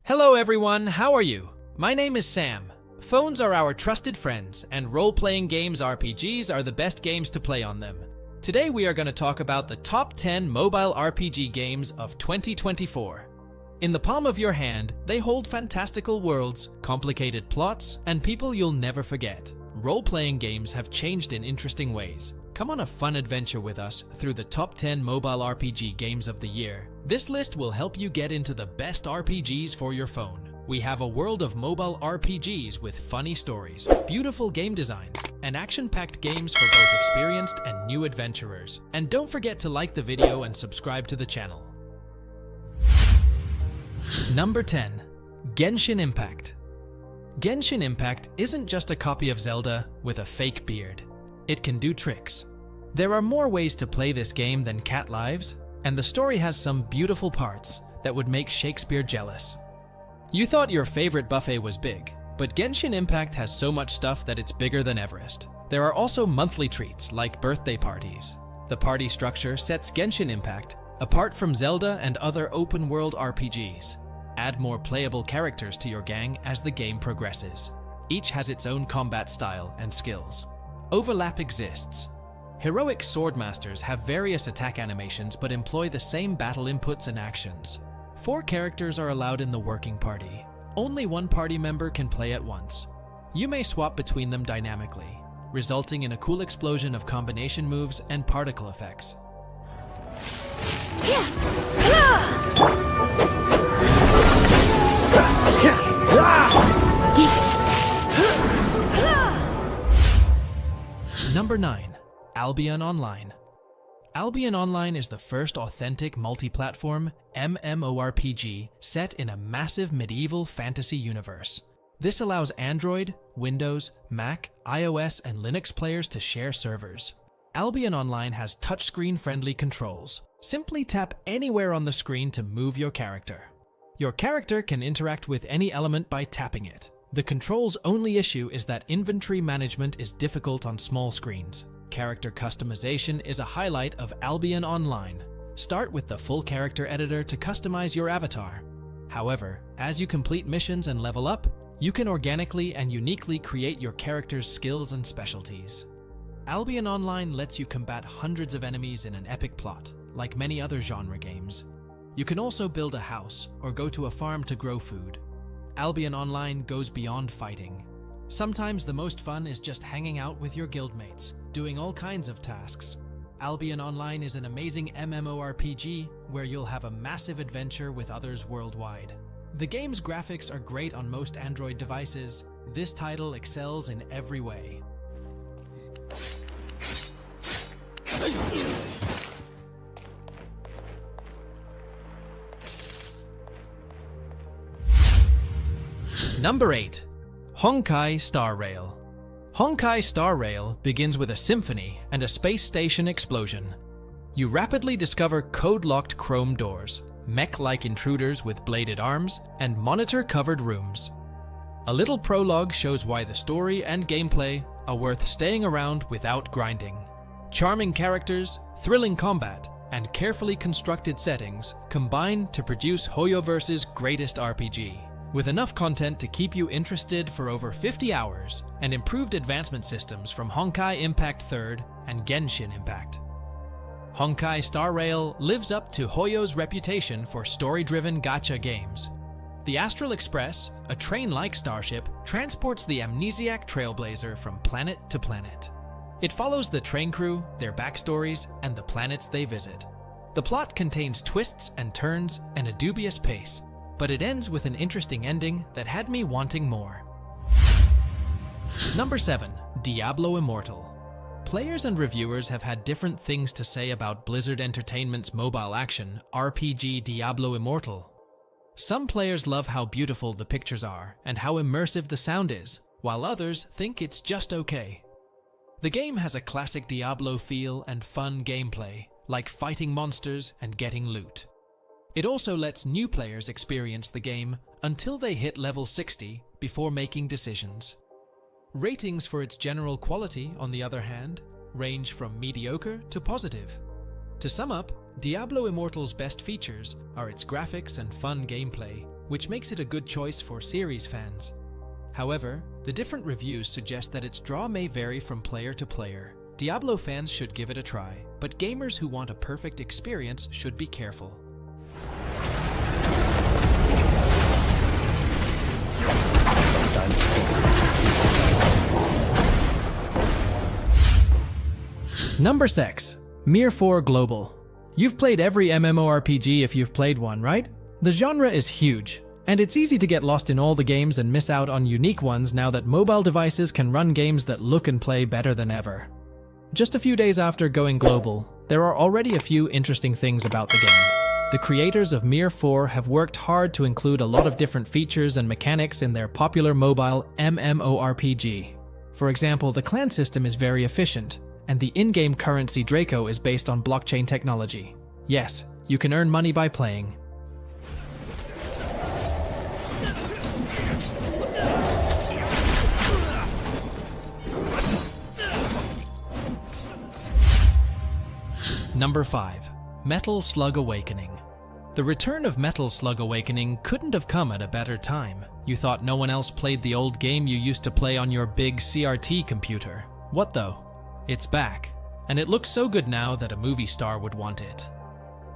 Hello everyone, how are you? My name is Sam. Phones are our trusted friends, and role-playing games RPGs are the best games to play on them. Today we are going to talk about the top 10 mobile RPG games of 2024. In the palm of your hand, they hold fantastical worlds, complicated plots, and people you'll never forget. Role-playing games have changed in interesting ways. Come on a fun adventure with us through the top 10 mobile RPG games of the year. This list will help you get into the best RPGs for your phone. We have a world of mobile RPGs with funny stories, beautiful game designs, and action-packed games for both experienced and new adventurers. And don't forget to like the video and subscribe to the channel. Number 10. Genshin Impact. Genshin Impact isn't just a copy of Zelda with a fake beard. It can do tricks. There are more ways to play this game than cat lives, and the story has some beautiful parts that would make Shakespeare jealous. You thought your favorite buffet was big, but Genshin Impact has so much stuff that it's bigger than Everest. There are also monthly treats like birthday parties. The party structure sets Genshin Impact apart from Zelda and other open-world RPGs. Add more playable characters to your gang as the game progresses. Each has its own combat style and skills. Overlap exists. Heroic swordmasters have various attack animations but employ the same battle inputs and actions. 4 characters are allowed in the working party. Only one party member can play at once. You may swap between them dynamically, resulting in a cool explosion of combination moves and particle effects. Number 9. Albion Online. Albion Online is the first authentic multi-platform MMORPG set in a massive medieval fantasy universe. This allows Android, Windows, Mac, iOS, and Linux players to share servers. Albion Online has touchscreen-friendly controls. Simply tap anywhere on the screen to move your character. Your character can interact with any element by tapping it. The controls' only issue is that inventory management is difficult on small screens. Character customization is a highlight of Albion Online. Start with the full character editor to customize your avatar. However, as you complete missions and level up, you can organically and uniquely create your character's skills and specialties. Albion Online lets you combat hundreds of enemies in an epic plot, like many other genre games. You can also build a house or go to a farm to grow food. Albion Online goes beyond fighting. Sometimes the most fun is just hanging out with your guildmates, doing all kinds of tasks. Albion Online is an amazing MMORPG where you'll have a massive adventure with others worldwide. The game's graphics are great on most Android devices. This title excels in every way. Number 8. Honkai Star Rail. Honkai Star Rail begins with a symphony and a space station explosion. You rapidly discover code-locked chrome doors, mech-like intruders with bladed arms, and monitor-covered rooms. A little prologue shows why the story and gameplay are worth staying around without grinding. Charming characters, thrilling combat, and carefully constructed settings combine to produce Hoyoverse's greatest RPG. With enough content to keep you interested for over 50 hours and improved advancement systems from Honkai Impact 3rd and Genshin Impact. Honkai Star Rail lives up to Hoyo's reputation for story-driven gacha games. The Astral Express, a train-like starship, transports the amnesiac trailblazer from planet to planet. It follows the train crew, their backstories, and the planets they visit. The plot contains twists and turns and a dubious pace, but it ends with an interesting ending that had me wanting more. Number 7. Diablo Immortal. Players and reviewers have had different things to say about Blizzard Entertainment's mobile action RPG Diablo Immortal. Some players love how beautiful the pictures are and how immersive the sound is, while others think it's just okay. The game has a classic Diablo feel and fun gameplay, like fighting monsters and getting loot. It also lets new players experience the game until they hit level 60 before making decisions. Ratings for its general quality, on the other hand, range from mediocre to positive. To sum up, Diablo Immortal's best features are its graphics and fun gameplay, which makes it a good choice for series fans. However, the different reviews suggest that its draw may vary from player to player. Diablo fans should give it a try, but gamers who want a perfect experience should be careful. Number 6. MMORPG Global. You've played every MMORPG if you've played one, right? The genre is huge, and it's easy to get lost in all the games and miss out on unique ones now that mobile devices can run games that look and play better than ever. Just a few days after going global, there are already a few interesting things about the game. The creators of Mir 4 have worked hard to include a lot of different features and mechanics in their popular mobile MMORPG. For example, the clan system is very efficient, and the in-game currency Draco is based on blockchain technology. Yes, you can earn money by playing. Number 5. Metal Slug Awakening. The return of Metal Slug Awakening couldn't have come at a better time. You thought no one else played the old game you used to play on your big CRT computer. What though? It's back, and it looks so good now that a movie star would want it.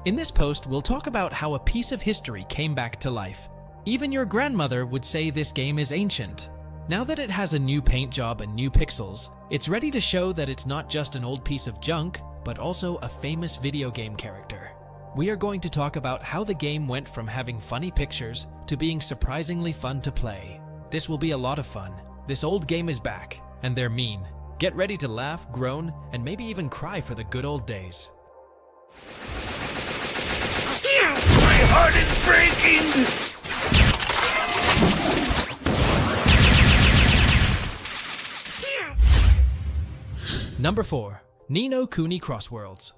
In this post, we'll talk about how a piece of history came back to life. Even your grandmother would say this game is ancient. Now that it has a new paint job and new pixels, it's ready to show that it's not just an old piece of junk, but also a famous video game character. We are going to talk about how the game went from having funny pictures to being surprisingly fun to play. This will be a lot of fun. This old game is back, and they're mean. Get ready to laugh, groan, and maybe even cry for the good old days. My heart is breaking! Number 4. Ni no Kuni Crossworlds.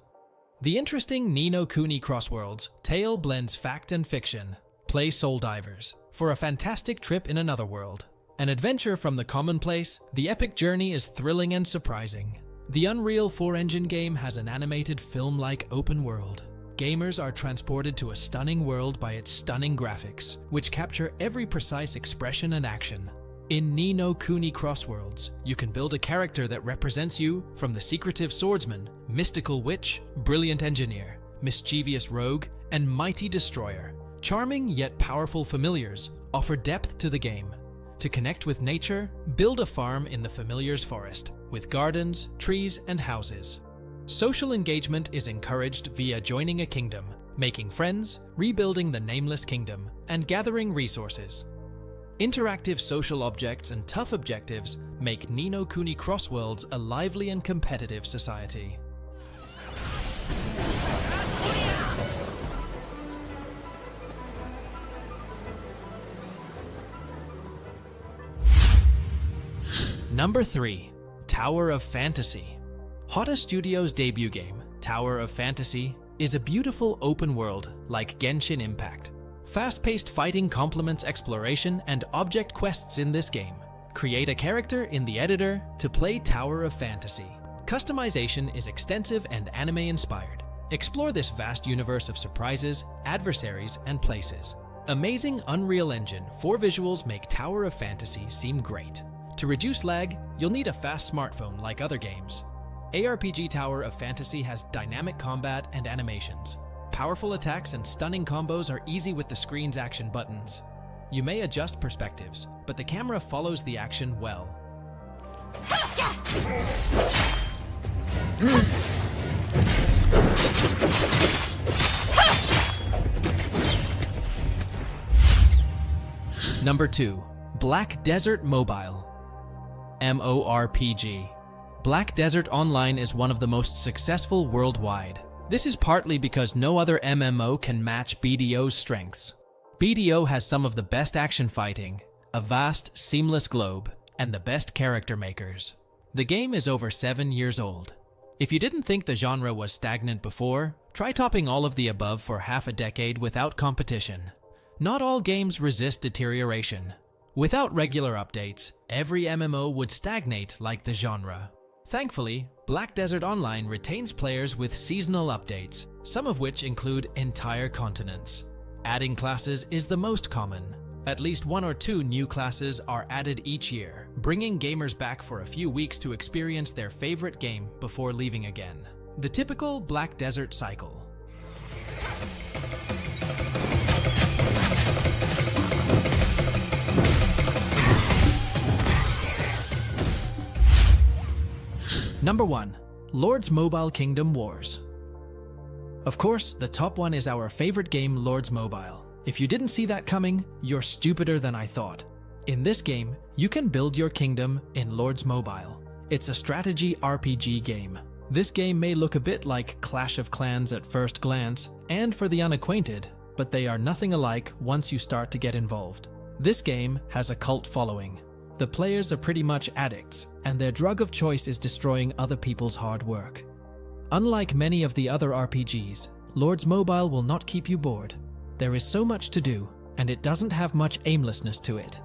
The interesting Ni no Kuni Crossworlds tale blends fact and fiction. Play Soul Divers for a fantastic trip in another world. An adventure from the commonplace, the epic journey is thrilling and surprising. The Unreal 4 engine game has an animated film-like open world. Gamers are transported to a stunning world by its stunning graphics, which capture every precise expression and action. In Ni no Kuni Crossworlds, you can build a character that represents you, from the secretive swordsman, mystical witch, brilliant engineer, mischievous rogue, and mighty destroyer. Charming yet powerful familiars offer depth to the game. To connect with nature, build a farm in the familiar's forest, with gardens, trees, and houses. Social engagement is encouraged via joining a kingdom, making friends, rebuilding the nameless kingdom, and gathering resources. Interactive social objects and tough objectives make Ni no Kuni Crossworlds a lively and competitive society. Number 3. Tower of Fantasy. Hotta Studios' debut game, Tower of Fantasy, is a beautiful open world like Genshin Impact. Fast-paced fighting complements exploration and object quests in this game. Create a character in the editor to play Tower of Fantasy. Customization is extensive and anime-inspired. Explore this vast universe of surprises, adversaries, and places. Amazing Unreal Engine 4 visuals make Tower of Fantasy seem great. To reduce lag, you'll need a fast smartphone like other games. ARPG Tower of Fantasy has dynamic combat and animations. Powerful attacks and stunning combos are easy with the screen's action buttons. You may adjust perspectives, but the camera follows the action well. Number 2. Black Desert Mobile. MMORPG. Black Desert Online is one of the most successful worldwide. This is partly because no other MMO can match BDO's strengths. BDO has some of the best action fighting, a vast, seamless globe, and the best character makers. The game is over 7 years old. If you didn't think the genre was stagnant before, try topping all of the above for half a decade without competition. Not all games resist deterioration. Without regular updates, every MMO would stagnate like the genre. Thankfully, Black Desert Online retains players with seasonal updates, some of which include entire continents. Adding classes is the most common. At least 1 or 2 new classes are added each year, bringing gamers back for a few weeks to experience their favorite game before leaving again. The typical Black Desert cycle. Number 1. Lord's Mobile Kingdom Wars. Of course, the top one is our favorite game, Lord's Mobile. If you didn't see that coming, you're stupider than I thought. In this game, you can build your kingdom in Lord's Mobile. It's a strategy RPG game. This game may look a bit like Clash of Clans at first glance, and for the unacquainted, but they are nothing alike once you start to get involved. This game has a cult following. The players are pretty much addicts, and their drug of choice is destroying other people's hard work. Unlike many of the other RPGs, Lord's Mobile will not keep you bored. There is so much to do, and it doesn't have much aimlessness to it.